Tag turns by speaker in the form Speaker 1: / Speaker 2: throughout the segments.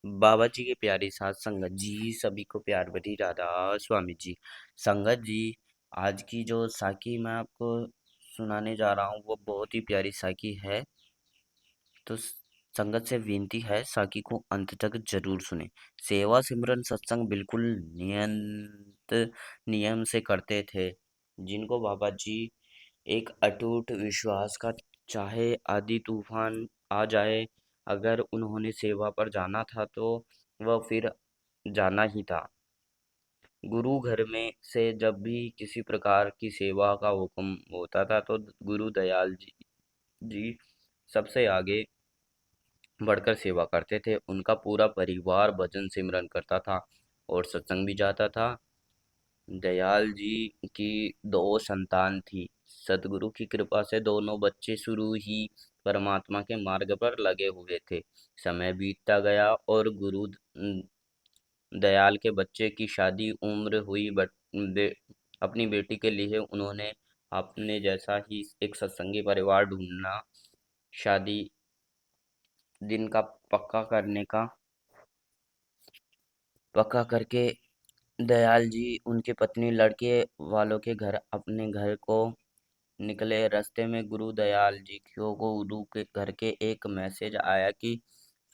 Speaker 1: बाबा जी की प्यारी साथ संगत जी, सभी को प्यार भरी राधा स्वामी जी। संगत जी, आज की जो साखी मैं आपको सुनाने जा रहा हूँ वो बहुत ही प्यारी साखी है। तो संगत से विनती है साखी को अंत तक जरूर सुने। सेवा सिमरन सत्संग बिल्कुल नियम से करते थे, जिनको बाबा जी एक अटूट विश्वास का, चाहे आदि तूफान आ जाए, अगर उन्होंने सेवा पर जाना था तो वह फिर जाना ही था। गुरु घर में से जब भी किसी प्रकार की सेवा का हुक्म होता था तो गुरु दयाल जी सबसे आगे बढ़कर सेवा करते थे। उनका पूरा परिवार भजन सिमरन करता था और सत्संग भी जाता था। दयाल जी की दो संतान थी। सतगुरु की कृपा से दोनों बच्चे शुरू ही परमात्मा के मार्ग पर लगे हुए थे। समय बीतता गया और दयाल के बच्चे की शादी उम्र हुई, अपनी बेटी के लिए उन्होंने अपने जैसा ही एक सत्संगी परिवार ढूंढना। शादी दिन का पक्का करने का पक्का करके दयाल जी उनकी पत्नी लड़के वालों के घर अपने घर को निकले। रास्ते में गुरु दयाल जी को गुरु के घर के एक मैसेज आया कि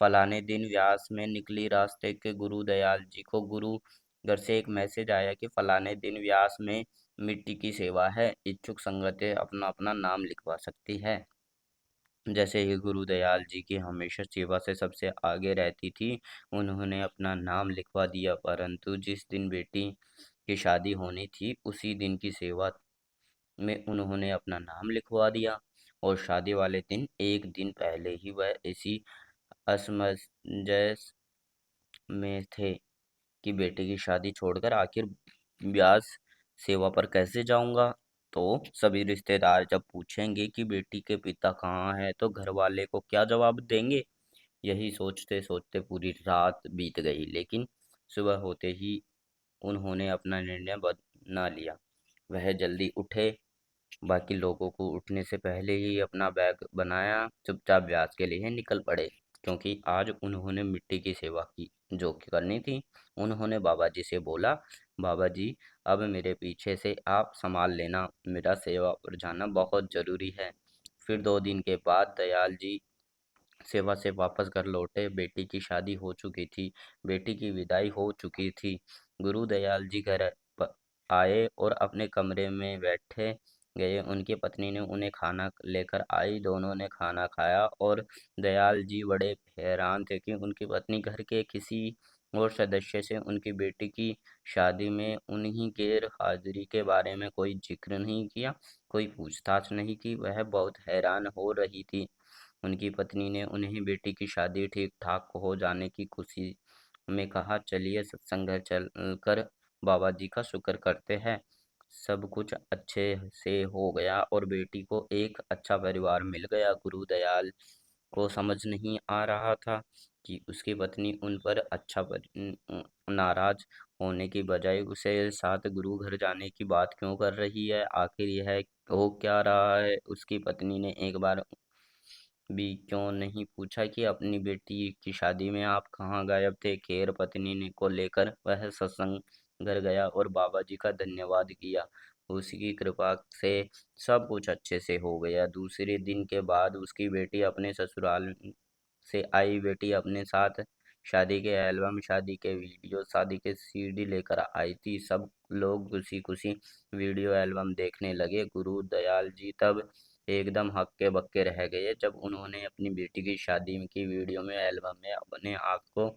Speaker 1: फलाने दिन व्यास में निकली। रास्ते के गुरु दयाल जी को गुरु घर से एक मैसेज आया कि फलाने दिन व्यास में मिट्टी की सेवा है, इच्छुक संगतें अपना अपना नाम लिखवा सकती है। जैसे ही गुरु दयाल जी की हमेशा सेवा से सबसे आगे रहती थी, उन्होंने अपना नाम लिखवा दिया। परंतु जिस दिन बेटी की शादी होनी थी उसी दिन की सेवा में उन्होंने अपना नाम लिखवा दिया, और शादी वाले दिन एक दिन पहले ही वह इसी असमंजस में थे कि बेटे की शादी छोड़कर आखिर ब्यास सेवा पर कैसे जाऊंगा। तो सभी रिश्तेदार जब पूछेंगे कि बेटी के पिता कहाँ हैं तो घर वाले को क्या जवाब देंगे। यही सोचते सोचते पूरी रात बीत गई, लेकिन सुबह होते ही उन्होंने अपना निर्णय बना लिया। वह जल्दी उठे, बाकी लोगों को उठने से पहले ही अपना बैग बनाया, चुपचाप ब्याज के लिए निकल पड़े, क्योंकि आज उन्होंने मिट्टी की सेवा की जो कि करनी थी। उन्होंने बाबा जी से बोला, बाबा जी अब मेरे पीछे से आप संभाल लेना, मेरा सेवा पर जाना बहुत जरूरी है। फिर 2 दिन के बाद दयाल जी सेवा से वापस घर लौटे। बेटी की शादी हो चुकी थी, बेटी की विदाई हो चुकी थी। गुरु दयाल जी आए और अपने कमरे में बैठे गए। उनकी पत्नी ने उन्हें खाना लेकर आई, दोनों ने खाना खाया और दयाल जी बड़े हैरान थे कि उनकी पत्नी घर के किसी और सदस्य से उनकी बेटी की शादी में उन्हीं के हाजिरी के बारे में कोई जिक्र नहीं किया, कोई पूछताछ नहीं की। वह बहुत हैरान हो रही थी। उनकी पत्नी ने उन्हें बेटी की शादी ठीक-ठाक हो जाने की खुशी में कहा, चलिए सत्संग घर चलकर बाबा जी का शुक्र करते हैं। सब कुछ अच्छे से हो गया और बेटी को एक अच्छा परिवार मिल गया। गुरु दयाल को समझ नहीं आ रहा था कि उसकी पत्नी उन पर नाराज होने की बजाय उसे साथ गुरु घर जाने की बात क्यों कर रही है। आखिर यह हो क्या रहा है। उसकी पत्नी ने एक बार भी क्यों नहीं पूछा कि अपनी बेटी की शादी में आप कहाँ गायब थे। खैर, पत्नी ने को लेकर वह सत्संग घर गया और बाबा जी का धन्यवाद किया। उसकी कृपा से सब कुछ अच्छे से हो गया। दूसरे दिन के बाद उसकी बेटी अपने ससुराल से आई। बेटी अपने साथ शादी के एल्बम, शादी के वीडियो, शादी के सीडी लेकर आई थी। सब लोग खुशी खुशी वीडियो एल्बम देखने लगे। गुरु दयाल जी तब एकदम हक्के बक्के रह गए जब उन्होंने अपनी बेटी की शादी की वीडियो में, एल्बम में अपने आप को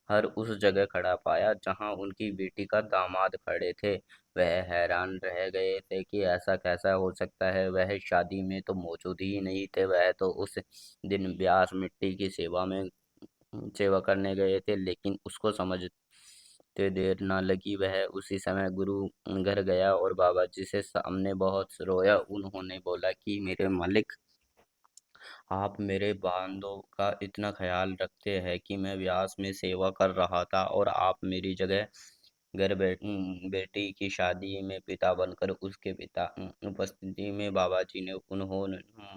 Speaker 1: हर उस जगह खड़ा पाया जहां उनकी बेटी का दामाद खड़े थे। वह हैरान रह गए थे कि ऐसा कैसा हो सकता है। वह शादी में तो मौजूद ही नहीं थे, वह तो उस दिन ब्यास मिट्टी की सेवा करने गए थे। लेकिन उसको समझते देर ना लगी। वह उसी समय गुरु घर गया और बाबा जी से सामने बहुत रोया। उन्होंने बोला कि मेरे मालिक, आप मेरे बांधों का इतना ख्याल रखते हैं कि मैं व्यास में सेवा कर रहा था और आप मेरी जगह बेटी की शादी में पिता बनकर उसके पिता उपस्थिति में बाबा जी ने उन्होंने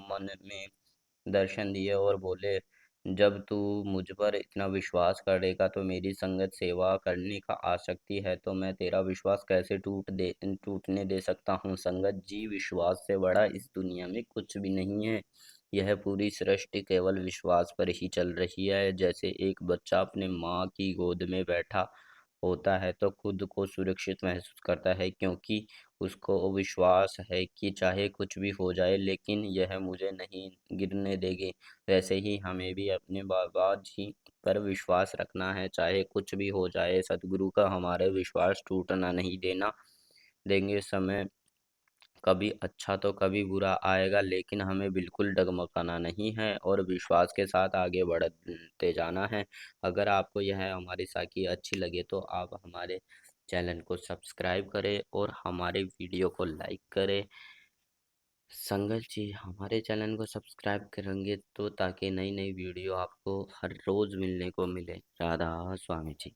Speaker 1: मन में दर्शन दिए और बोले, जब तू मुझ पर इतना विश्वास करेगा तो मेरी संगत सेवा करने का आसक्ति है तो मैं तेरा विश्वास कैसे टूटने दे सकता हूँ संगत जी। विश्वास से बड़ा इस दुनिया में कुछ भी नहीं है। यह पूरी सृष्टि केवल विश्वास पर ही चल रही है। जैसे एक बच्चा अपने माँ की गोद में बैठा होता है तो खुद को सुरक्षित महसूस करता है, क्योंकि उसको विश्वास है कि चाहे कुछ भी हो जाए लेकिन यह मुझे नहीं गिरने देंगे। वैसे ही हमें भी अपने बाबा जी पर विश्वास रखना है, चाहे कुछ भी हो जाए। सतगुरु का हमारे विश्वास टूटना नहीं देना देंगे। समय कभी अच्छा तो कभी बुरा आएगा, लेकिन हमें बिल्कुल डगमगाना नहीं है और विश्वास के साथ आगे बढ़ते जाना है। अगर आपको यह हमारी साखी अच्छी लगे तो आप हमारे चैनल को सब्सक्राइब करें और हमारे वीडियो को लाइक करें। संगत जी, हमारे चैनल को सब्सक्राइब करेंगे तो ताकि नई नई वीडियो आपको हर रोज़ मिलने को मिले। राधा स्वामी जी।